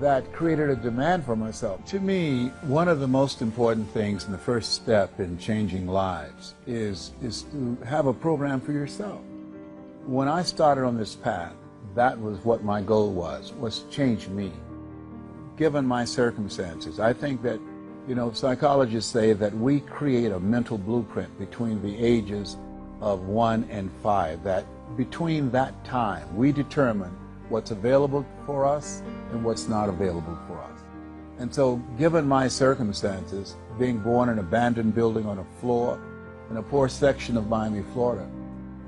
that created a demand for myself. To me, one of the most important things and the first step in changing lives is to have a program for yourself. When I started on this path, that was what my goal was to change me. given my circumstances. I think that, psychologists say that we create a mental blueprint between the ages of 1 and 5, that between that time we determine what's available for us and what's not available for us. And so, given my circumstances, being born in an abandoned building on a floor in a poor section of Miami, Florida,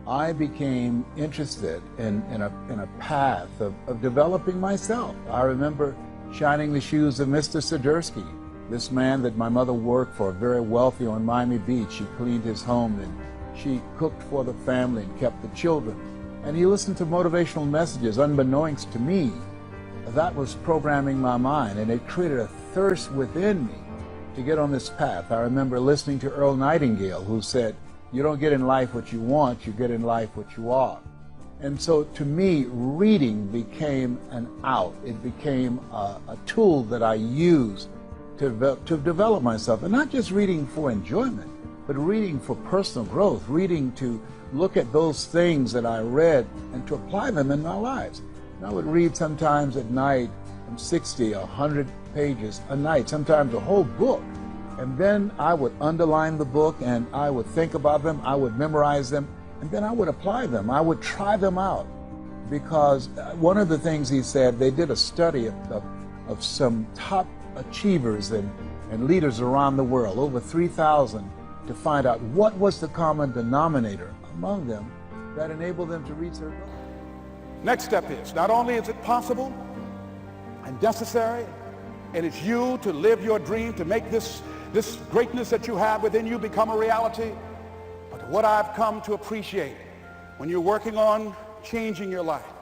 I became interested in a path of developing myself. I remember shining the shoes of Mr. Sidursky, this man that my mother worked for, very wealthy on Miami Beach. She cleaned his home and she cooked for the family and kept the children. And he listened to motivational messages. Unbeknownst to me, that was programming my mind, and it created a thirst within me to get on this path. I remember listening to Earl Nightingale, who said, "You don't get in life what you want, you get in life what you are." And so to me, reading became an out. It became a tool that I used to develop myself. And not just reading for enjoyment, but reading for personal growth, reading to look at those things that I read and to apply them in my lives. And I would read sometimes at night from 60, 100 pages a night, sometimes a whole book. And then I would underline the book and I would think about them, I would memorize them, and then I would apply them. I would try them out. Because one of the things he said, they did a study of some top achievers and leaders around the world, over 3,000, to find out what was the common denominator among them that enabled them to reach their goals. Next step is, not only is it possible and necessary, and it's you to live your dream, to make this greatness that you have within you become a reality, but what I've come to appreciate when you're working on changing your life,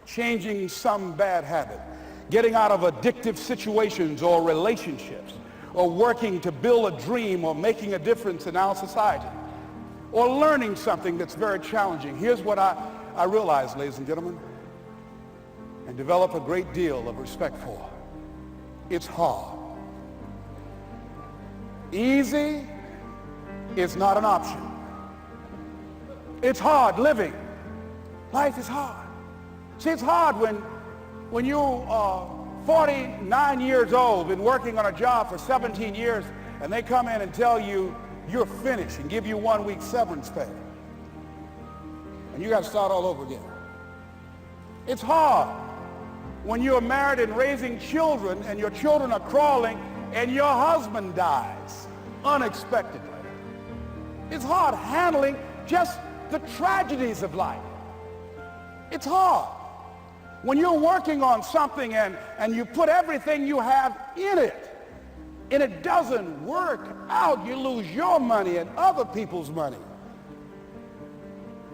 changing some bad habit, getting out of addictive situations or relationships, or working to build a dream or making a difference in our society, or learning something that's very challenging. Here's what I realize, ladies and gentlemen, and develop a great deal of respect for. It's hard. Easy is not an option. It's hard living. Life is hard. See, it's hard when you are 49 years old, been working on a job for 17 years, and they come in and tell you you're finished and give you 1 week severance pay. And you got to start all over again. It's hard when you're married and raising children and your children are crawling and your husband dies unexpectedly. It's hard handling just the tragedies of life. It's hard when you're working on something and you put everything you have in it and it doesn't work out. You lose your money and other people's money.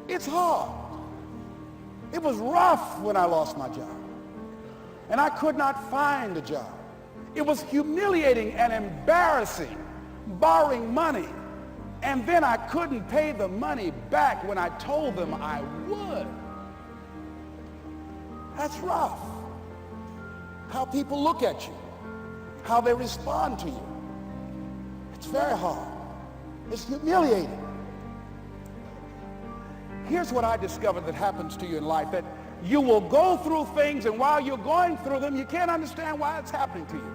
It's hard. It was rough when I lost my job and I could not find a job. It was humiliating and embarrassing, borrowing money, and then I couldn't pay the money back when I told them I would. That's rough. How people look at you, how they respond to you. It's very hard. It's humiliating. Here's what I discovered that happens to you in life, that you will go through things, and while you're going through them, you can't understand why it's happening to you.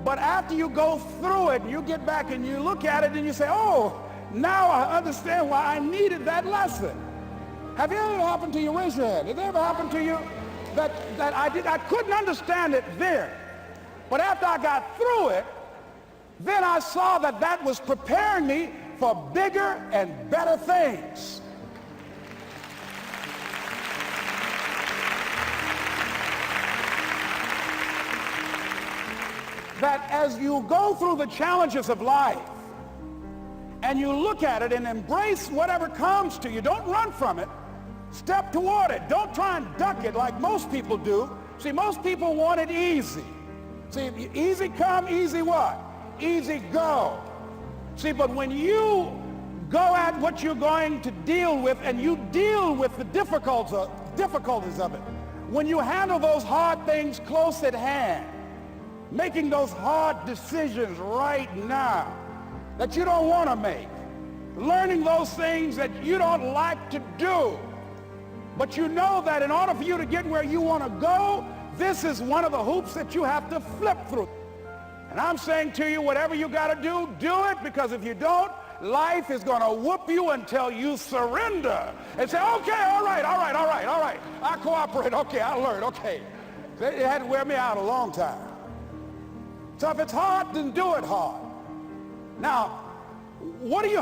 But after you go through it, you get back and you look at it and you say, oh, now I understand why I needed that lesson. Have you ever happened to you? Raise your hand. Has it ever happened to you that I couldn't understand it then, but after I got through it, then I saw that that was preparing me for bigger and better things. That as you go through the challenges of life and you look at it and embrace whatever comes to you, don't run from it. Step toward it. Don't try and duck it like most people do. See, most people want it easy. See, easy come, easy what? Easy go. See, but when you go at what you're going to deal with and you deal with the difficulties of it, when you handle those hard things close at hand, making those hard decisions right now that you don't want to make, learning those things that you don't like to do, but you know that in order for you to get where you want to go, This is one of the hoops that you have to flip through. And I'm saying to you, whatever you got to do it, because if you don't, life is going to whoop you until you surrender and say, okay, all right, I cooperate, okay, I learned, okay. It had to wear me out a long time. So if it's hard, then do it hard. Now,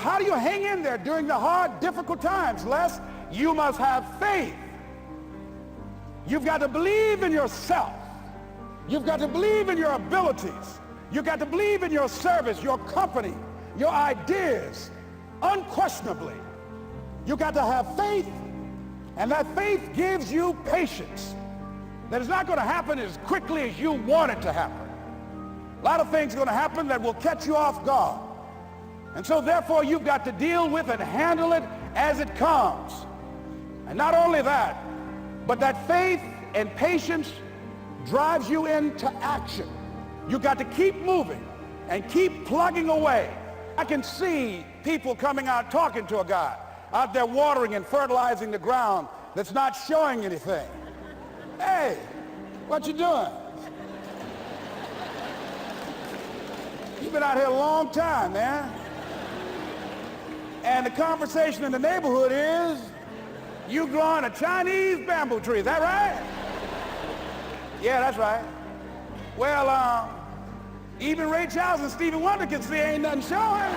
how do you hang in there during the hard, difficult times? Les, you must have faith. You've got to believe in yourself. You've got to believe in your abilities. You've got to believe in your service, your company, your ideas, unquestionably. You've got to have faith, and that faith gives you patience. That it's not going to happen as quickly as you want it to happen. A lot of things are going to happen that will catch you off guard. And so therefore you've got to deal with and handle it as it comes. And not only that, but that faith and patience drives you into action. You've got to keep moving and keep plugging away. I can see people coming out talking to a guy out there watering and fertilizing the ground that's not showing anything. Hey, what you doing? You've been out here a long time, man. And the conversation in the neighborhood is, you growing a Chinese bamboo tree, is that right? Yeah, that's right. Well, even Ray Charles and Stevie Wonder can see ain't nothing showing.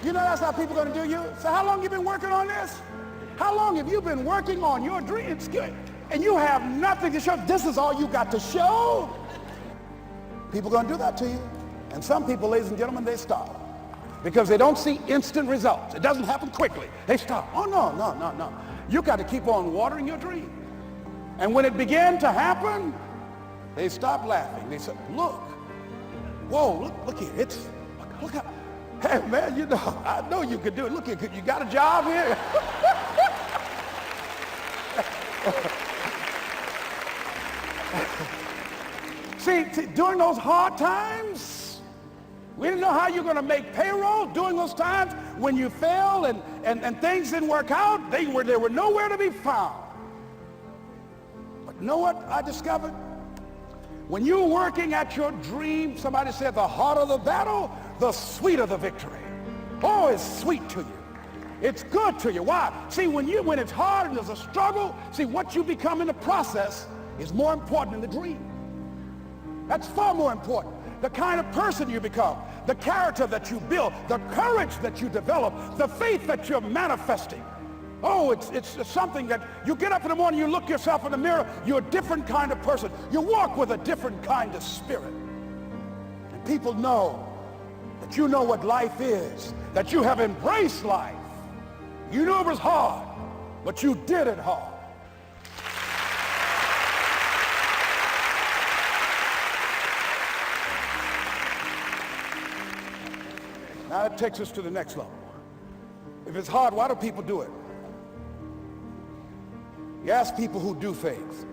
You know that's how people are going to do you? So how long you been working on this? How long have you been working on your dreams? And you have nothing to show. This is all you got to show. People are going to do that to you. And some people, ladies and gentlemen, they stop. Because they don't see instant results. It doesn't happen quickly. They stop. Oh, no. You got to keep on watering your dream. And when it began to happen, they stopped laughing. They said, look. Whoa, look here. Look how, hey, man, you know, I know you could do it. Look here, you got a job here? See, during those hard times, we didn't know how you're going to make payroll. During those times when you failed and things didn't work out, they were nowhere to be found. But you know what I discovered? When you're working at your dream, somebody said the harder the battle, the sweeter the victory. Oh, it's sweet to you. It's good to you. Why? See, when it's hard and there's a struggle, see, what you become in the process is more important than the dream. That's far more important. The kind of person you become, the character that you build, the courage that you develop, the faith that you're manifesting. Oh, it's something that you get up in the morning, you look yourself in the mirror, you're a different kind of person. You walk with a different kind of spirit. And people know that you know what life is, that you have embraced life. You knew it was hard, but you did it hard. Now that takes us to the next level. If it's hard, why do people do it? You ask people who do things.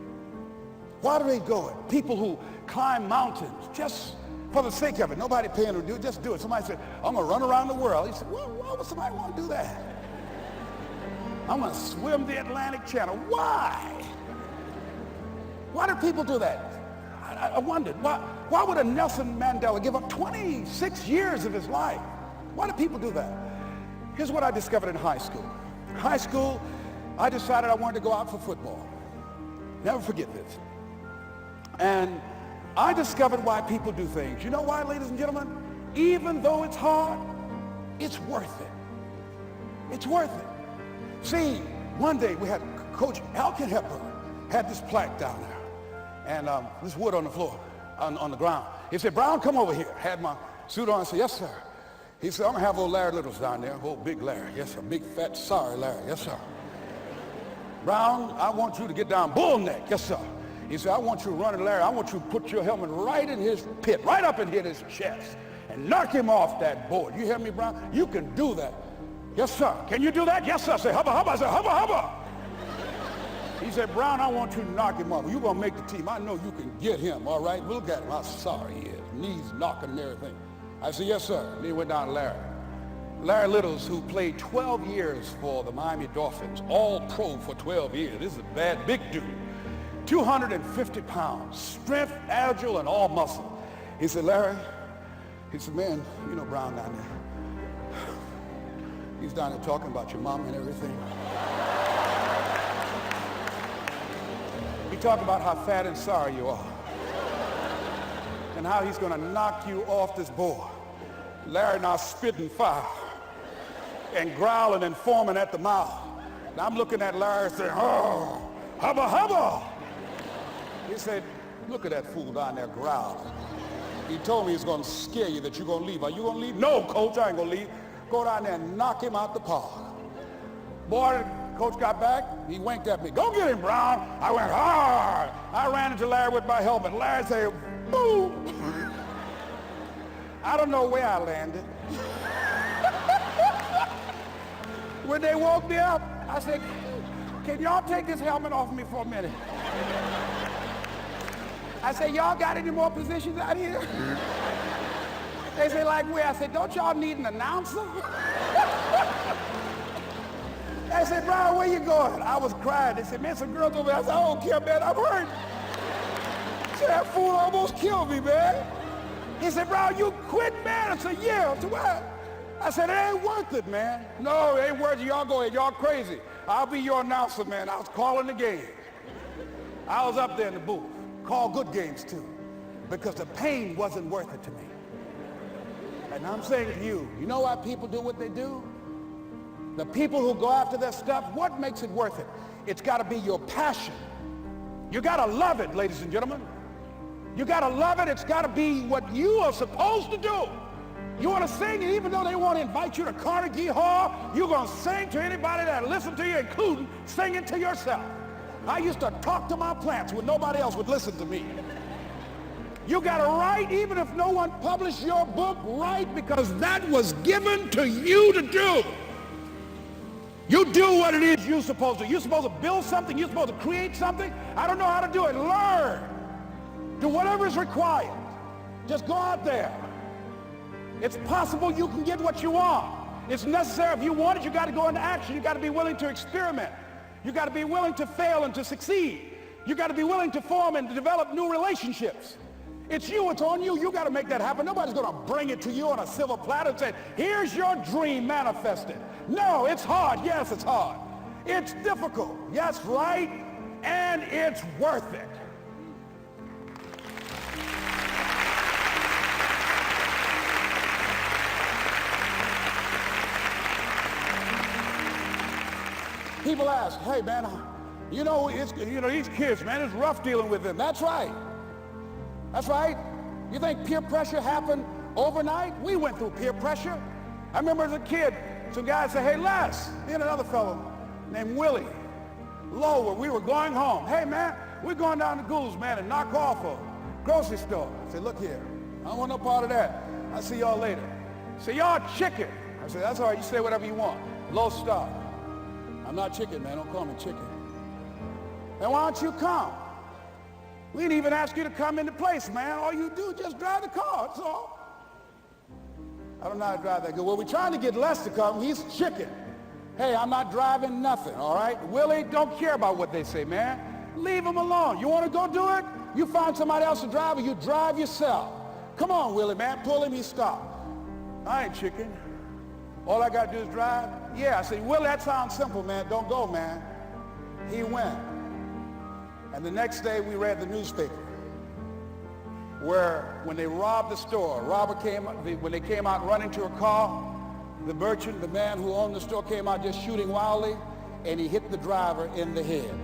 Why do they go it? People who climb mountains just for the sake of it. Nobody paying them to do it, just do it. Somebody said, I'm going to run around the world. He said, well, why would somebody want to do that? I'm going to swim the Atlantic Channel. Why? Why do people do that? I wondered, why would a Nelson Mandela give up 26 years of his life? Why do people do that? Here's what I discovered in high school. In high school, I decided I wanted to go out for football. Never forget this. And I discovered why people do things. You know why, ladies and gentlemen? Even though it's hard, it's worth it. It's worth it. See, one day we had Coach Alkin Hepburn had this plaque down there and this wood on the floor, on the ground. He said, Brown, come over here. Had my suit on. I said, yes, sir. He said, I'm going to have old Larry Littles down there, old big Larry. Yes, sir. Big, fat, sorry Larry. Yes, sir. Brown, I want you to get down bull neck. Yes, sir. He said, I want you to run at Larry. I want you to put your helmet right in his pit, right up and hit his chest, and knock him off that board. You hear me, Brown? You can do that. Yes, sir. Can you do that? Yes, sir. I said, hubba, hubba. I said, hubba, hubba. He said, Brown, I want you to knock him off. You're going to make the team. I know you can get him, all right? Look at him. How sorry he is. Knees knocking and everything. I said, yes, sir. And then he went down to Larry. Larry Littles, who played 12 years for the Miami Dolphins, all pro for 12 years. This is a bad, big dude. 250 pounds, strength, agile, and all muscle. He said, Larry, he said, man, you know Brown down there. He's down there talking about your mom and everything. He talked about how fat and sorry you are and how he's going to knock you off this board. Larry now spitting fire and growling and foaming at the mouth. And I'm looking at Larry saying, oh, hubba hubba. He said, look at that fool down there growling. He told me he's going to scare you that you're going to leave. Are you going to leave? No, coach, I ain't going to leave. Go down there and knock him out the park. Boy, coach got back. He winked at me. Go get him, Brown. I went hard. I ran into Larry with my helmet. Larry said, boo. I don't know where I landed. When they woke me up, I said, can y'all take this helmet off me for a minute? I said, y'all got any more positions out here? They said, like where? I said, don't y'all need an announcer? I said, Brown, where you going? I was crying. They said, man, some girls over there. I said, I don't care, man, I'm hurt. I said, that fool almost killed me, man. He said, Brown, you quit, man. I said, yeah. I said, what? I said, it ain't worth it, man. No, it ain't worth it. Y'all go ahead. Y'all crazy. I'll be your announcer, man. I was calling the game. I was up there in the booth. Call good games, too, because the pain wasn't worth it to me. And I'm saying to you, you know why people do what they do? The people who go after their stuff, what makes it worth it? It's got to be your passion. You got to love it, ladies and gentlemen. You got to love it. It's got to be what you are supposed to do. You want to sing, and even though they want to invite you to Carnegie Hall, you're going to sing to anybody that listens to you, including singing to yourself. I used to talk to my plants when nobody else would listen to me. You got to write, even if no one published your book, write, because that was given to you to do. You do what it is you're supposed to. You're supposed to build something. You're supposed to create something. I don't know how to do it. Learn. Do whatever is required. Just go out there. It's possible you can get what you want. It's necessary. If you want it, you got to go into action. You got to be willing to experiment. You got to be willing to fail and to succeed. You got to be willing to form and to develop new relationships. It's you, it's on you. You got to make that happen. Nobody's going to bring it to you on a silver platter and say, here's your dream manifested. No, it's hard. Yes, it's hard. It's difficult. Yes, right. And it's worth it. People ask, hey, man, you know, these kids, man, it's rough dealing with them. That's right. That's right. You think peer pressure happened overnight? We went through peer pressure. I remember as a kid, some guys said, hey, Les, me and another fellow named Willie Lower, we were going home. Hey, man, we're going down to Gould's, man, and knock off a grocery store. I said, look here, I don't want no part of that. I'll see y'all later. Say, y'all chicken. I said, that's all right, you say whatever you want. Low star. I'm not chicken, man, don't call me chicken. Then why don't you come? We didn't even ask you to come into place, man. All you do is just drive the car, that's all. I don't know how to drive that good. Well, we're trying to get Les to come. He's chicken. Hey, I'm not driving nothing, all right? Willie, don't care about what they say, man. Leave him alone. You want to go do it? You find somebody else to drive, or you drive yourself. Come on, Willie, man. Pull him, he stopped. I ain't chicken. All I got to do is drive? Yeah. I said, Willie, that sounds simple, man. Don't go, man. He went. And the next day, we read the newspaper where when they robbed the store, when they came out running to a car, the merchant, the man who owned the store, came out just shooting wildly, and he hit the driver in the head.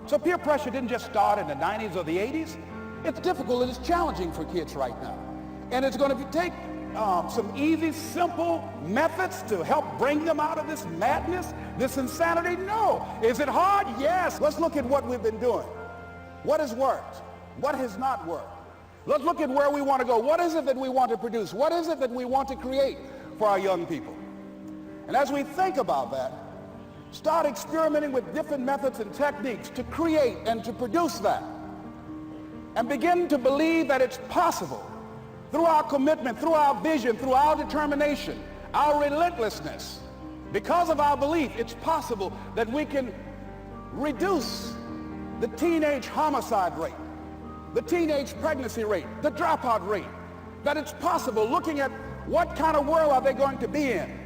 So peer pressure didn't just start in the 90s or the 80s. It's difficult and it's challenging for kids right now. And it's going to take some easy, simple methods to help bring them out of this madness, this insanity? No. Is it hard? Yes. Let's look at what we've been doing. What has worked? What has not worked? Let's look at where we want to go. What is it that we want to produce? What is it that we want to create for our young people? And as we think about that, start experimenting with different methods and techniques to create and to produce that. And begin to believe that it's possible through our commitment, through our vision, through our determination, our relentlessness. Because of our belief, it's possible that we can reduce the teenage homicide rate, the teenage pregnancy rate, the dropout rate, that it's possible, looking at what kind of world are they going to be in.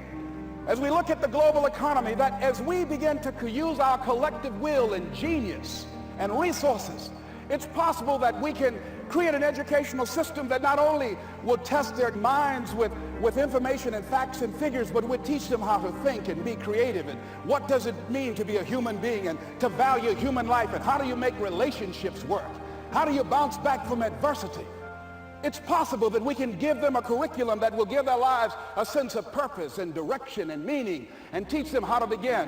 As we look at the global economy, that as we begin to use our collective will and genius and resources, it's possible that we can create an educational system that not only will test their minds with information and facts and figures, but will teach them how to think and be creative, and what does it mean to be a human being and to value human life, and how do you make relationships work? How do you bounce back from adversity? It's possible that we can give them a curriculum that will give their lives a sense of purpose and direction and meaning, and teach them how to begin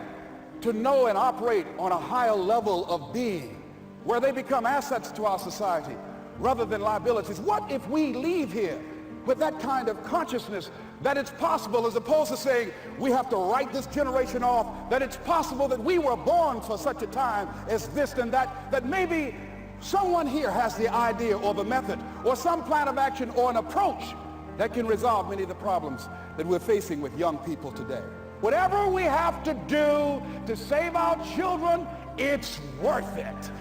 to know and operate on a higher level of being, where they become assets to our society rather than liabilities. What if we leave here with that kind of consciousness that it's possible, as opposed to saying we have to write this generation off, that it's possible that we were born for such a time as this and that, that maybe someone here has the idea or the method or some plan of action or an approach that can resolve many of the problems that we're facing with young people today. Whatever we have to do to save our children, it's worth it.